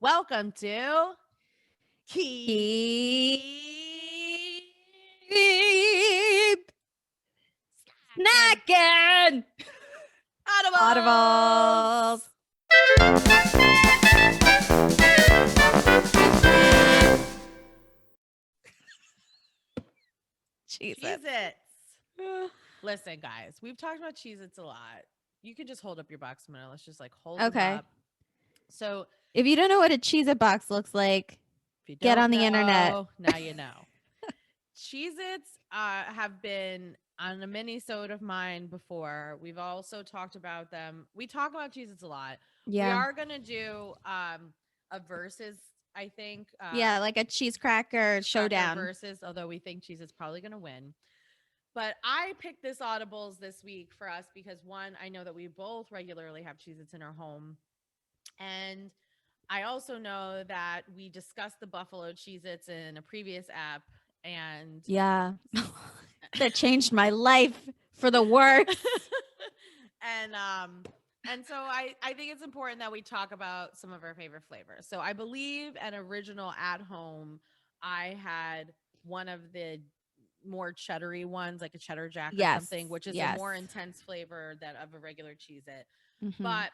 Welcome to Keep Keep snacking. Audibles. Audibles. Cheez-Its. Cheez-Its. Listen, guys, we've talked about Cheez-Its a lot. You can just hold up your box a minute. Let's just hold them Okay. up. So If you don't know what a Cheez-It box looks like, if you get don't on the internet. now you know. Cheez-Its have been on a mini-sode of mine before. We've also talked about them. We talk about Cheez-Its a lot. Yeah. We are going to do a versus, I think. Yeah, like a cheese cracker showdown. Versus, although we think Cheez-Its probably going to win. But I picked this Audibles this week for us because, one, I know that we both regularly have Cheez-Its in our home. And I also know that we discussed the Buffalo Cheez-Its in a previous app. And yeah, that changed my life for the worse. and so I think it's important that we talk about some of our favorite flavors. So I believe an original at home, I had one of the more cheddary ones, like a cheddar jack or something, which is a more intense flavor than of a regular Cheez-It. Mm-hmm. But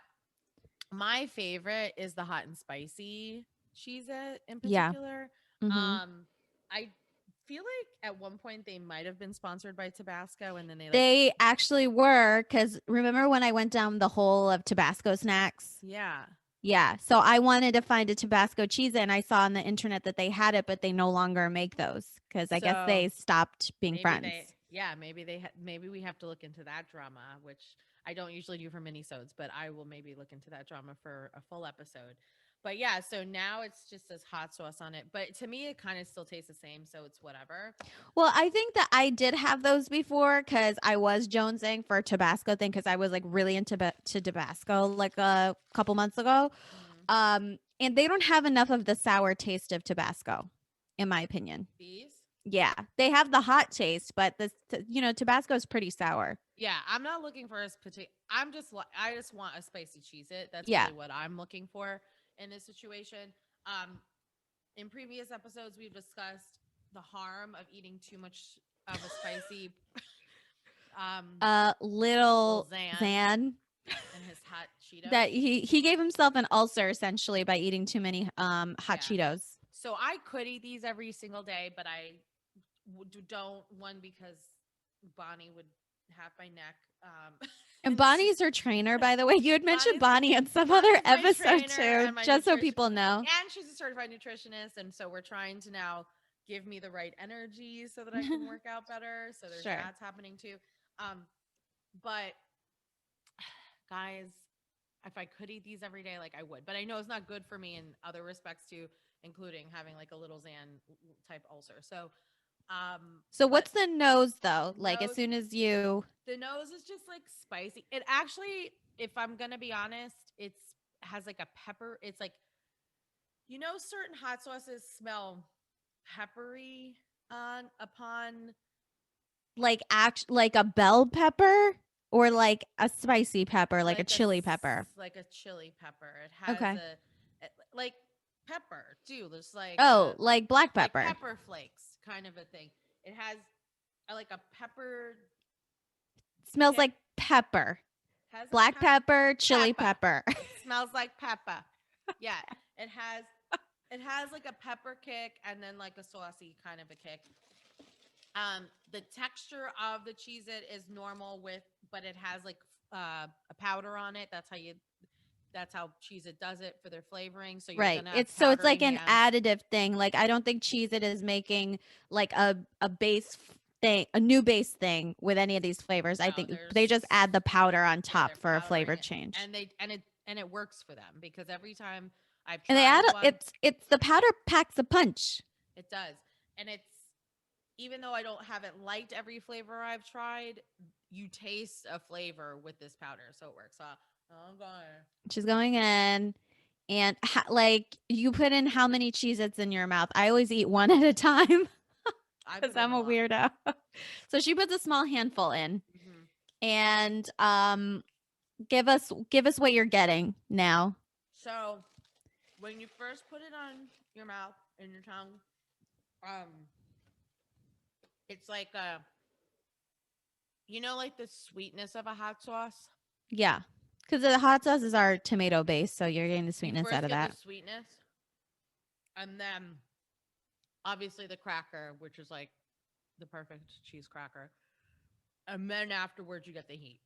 my favorite is the hot and spicy Cheez-It in particular. Yeah. Mm-hmm. I feel like at one point they might have been sponsored by Tabasco, and then they actually were, because remember when I went down the hole of Tabasco snacks? Yeah. So I wanted to find a Tabasco cheese, and I saw on the internet that they had it, but they no longer make those because I guess they stopped being friends. Maybe we have to look into that drama, which I don't usually do for minisodes, but I will maybe look into that drama for a full episode. But yeah, so now it's just as hot sauce on it. But to me, it kind of still tastes the same, so it's whatever. Well, I think that I did have those before because I was jonesing for a Tabasco thing because I was like really into Tabasco like a couple months ago. Mm-hmm. And they don't have enough of the sour taste of Tabasco, in my opinion. These? Yeah, they have the hot taste, but this, Tabasco is pretty sour. Yeah, I'm not looking for a particular. I just want a spicy Cheez-It. That's really what I'm looking for in this situation. In previous episodes, we've discussed the harm of eating too much of a spicy. Little Zan. And his hot Cheetos. That he gave himself an ulcer essentially by eating too many hot Cheetos. So I could eat these every single day, but I don't. One, because Bonnie would have my neck. And Bonnie's her trainer, by the way. You had mentioned Bonnie in some other episode too, just so people know. And she's a certified nutritionist, and so we're trying to now give me the right energy so that I can work out better. So there's that's happening too. But guys, if I could eat these every day, like I would. But I know it's not good for me in other respects too, including having like a little Zan type ulcer. So what's the nose though? Like as soon as you, the nose is just like spicy. It actually, if I'm gonna be honest, has like a pepper. It's like, certain hot sauces smell peppery upon like like a bell pepper or like a spicy pepper, like a chili pepper. Like a chili pepper. It has like pepper too. There's like like black pepper, like pepper flakes, kind of a thing. It has like a pepper. Smells like pepper. Black pepper, chili pepper. Smells like pepper. Yeah, it has like a pepper kick and then like a saucy kind of a kick. The texture of the Cheez-It is normal but it has like a powder on it. That's how Cheez-It does it for their flavoring. So you're gonna it's like an additive thing. Like I don't think Cheez-It is making like a base thing, a new base thing with any of these flavors. I think they just add the powder on top for a flavor change. And it works for them because every time I've tried and they add it's the powder packs a punch. It does. And it's, even though I haven't liked every flavor I've tried, you taste a flavor with this powder, so it works. I'm going. She's going in, and like you put in how many Cheez-Its in your mouth? I always eat one at a time because I'm a weirdo. So she puts a small handful in, and give us what you're getting now. So when you first put it on your mouth and your tongue, it's like like the sweetness of a hot sauce. Yeah. Because the hot sauces are tomato based, so you're getting the You sweetness out first of get that. the sweetness, and then obviously the cracker, which is like the perfect cheese cracker, and then afterwards you get the heat.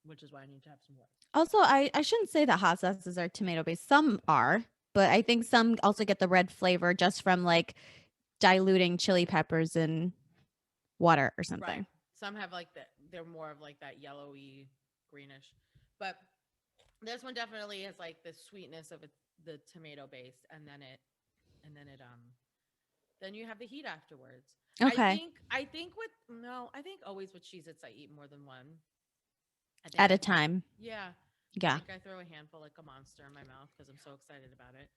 Which is why I need to have some more. Also, I shouldn't say that hot sauces are tomato based. Some are, but I think some also get the red flavor just from like diluting chili peppers in water or something. Right. Some have like that. They're more of like that yellowy, greenish, but this one definitely has like the sweetness of the tomato base, and then you have the heat afterwards. Okay. I think with no, I think always with Cheez-Its I eat more than one. I think At I a time. yeah. I Yeah. think I throw a handful like a monster in my mouth because I'm so excited about it.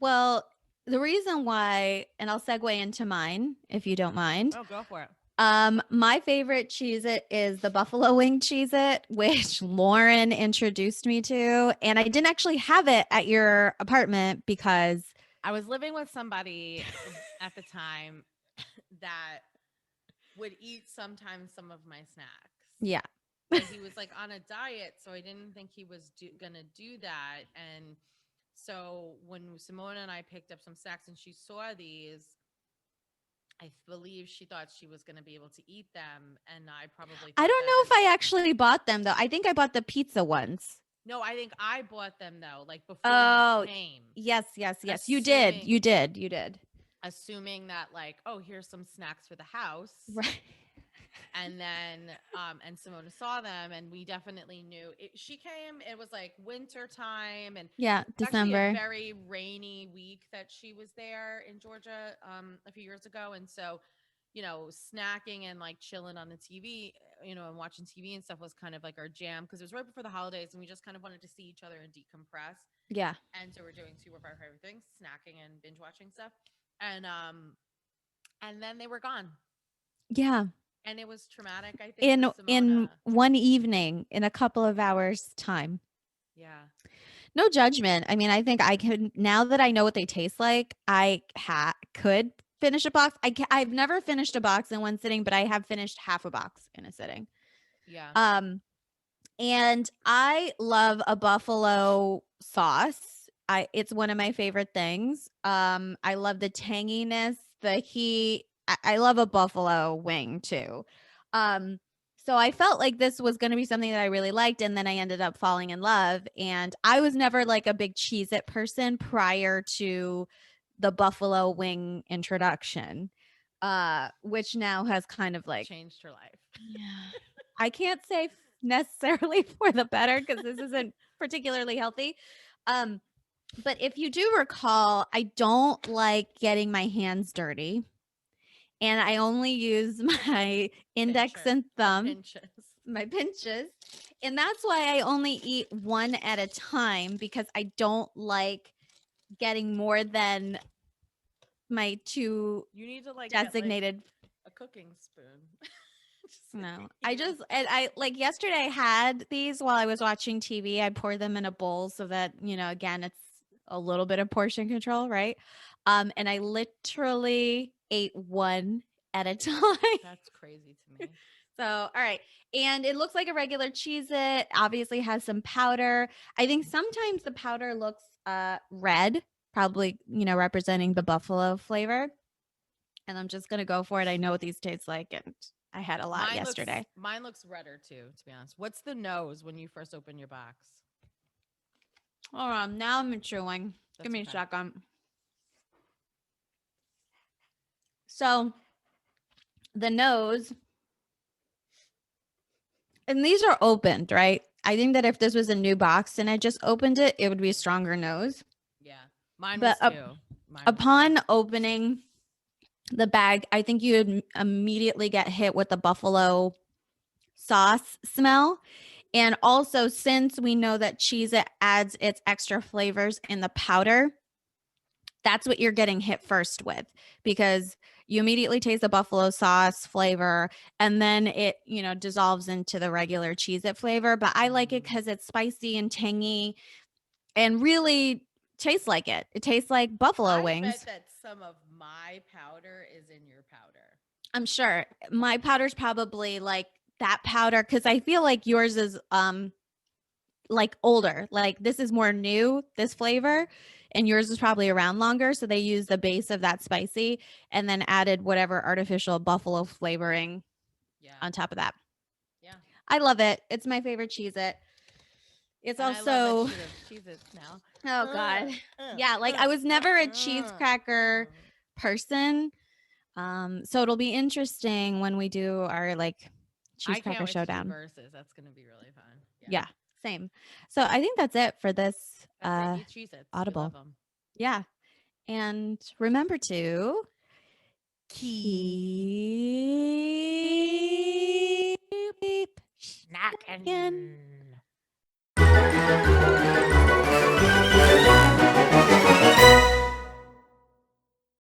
Well, the reason why, and I'll segue into mine if you don't mind. Oh, go for it. My favorite Cheez-It is the buffalo wing Cheez-It, which Lauren introduced me to, and I didn't actually have it at your apartment because I was living with somebody at the time that would eat sometimes some of my snacks. yeah. But he was like on a diet, so I didn't think he was gonna do that. And so when Simona and I picked up some snacks and she saw these, I believe she thought she was gonna be able to eat them, and I probably I took don't them know and if I actually bought them though. I think I bought the pizza ones. no, I think I bought them though, like before Oh, you came. yes, yes, yes. You did. Assuming You did. You did. assuming that like, oh, here's some snacks for the house. Right. And then and Simona saw them, and we definitely knew she came. It was like winter time, and Yeah, it's actually a December. very rainy week that she was there in Georgia a few years ago. And so snacking and like chilling on the TV, and watching TV and stuff was kind of like our jam because it was right before the holidays, and we just kind of wanted to see each other and decompress. Yeah. And so we're doing two of our favorite things, snacking and binge watching stuff. And then they were gone. Yeah. And it was traumatic, I think, In for Simona. one evening, in a couple of hours time. Yeah. No judgment. I mean, I think I can now that I know what they taste like, I could finish a box. I've never finished a box in one sitting, but I have finished half a box in a sitting. Yeah. And I love a buffalo sauce. It's one of my favorite things. I love the tanginess, the heat. I love a buffalo wing too. So I felt like this was going to be something that I really liked, and then I ended up falling in love. And I was never like a big Cheez-It person prior to the buffalo wing introduction, which now has kind of like changed her life. yeah. I can't say necessarily for the better because this isn't particularly healthy. But if you do recall, I don't like getting my hands dirty. And I only use my index and thumb, my pinches. And that's why I only eat one at a time because I don't like getting more than my two you need to like designated get, like, a cooking spoon. No, I like yesterday I had these while I was watching TV. I poured them in a bowl so that, again, it's a little bit of portion control, right? And I literally ate one at a time. That's crazy to me. So, all right. And it looks like a regular Cheez-It. Obviously has some powder. I think sometimes the powder looks red, probably, representing the buffalo flavor. And I'm just going to go for it. I know what these taste like, and I had a lot yesterday. Mine looks redder too, to be honest. What's the nose when you first open your box? Hold on. Now I'm chewing. Give me a second. So the nose, and these are opened, right? I think that if this was a new box and I just opened it, it would be a stronger nose. Yeah. Mine was too. Upon opening the bag, I think you would immediately get hit with the buffalo sauce smell. And also, since we know that Cheez-It adds its extra flavors in the powder, that's what you're getting hit first with, because you immediately taste the buffalo sauce flavor and then it, dissolves into the regular Cheez-It flavor. But I like it because it's spicy and tangy. and really tastes like it. It tastes like buffalo I wings. bet that some of my powder is in your powder. I'm sure my powder's probably like that powder because I feel like yours is like older. Like this is more new, this flavor, and yours is probably around longer. So they used the base of that spicy and then added whatever artificial buffalo flavoring Yeah. on top of that. Yeah. I love it. It's my favorite Cheez-It. It's And I love that also she loves Cheez-Its now. oh god. Yeah, like I was never a cheese cracker person. So it'll be interesting when we do our like cheese I can't cracker wait to do showdown. verses. That's gonna be really fun. Yeah, same. So I think that's it for this That's it. Eat Cheez-Its. We Audible. love them. Yeah. And remember to keep Snacking.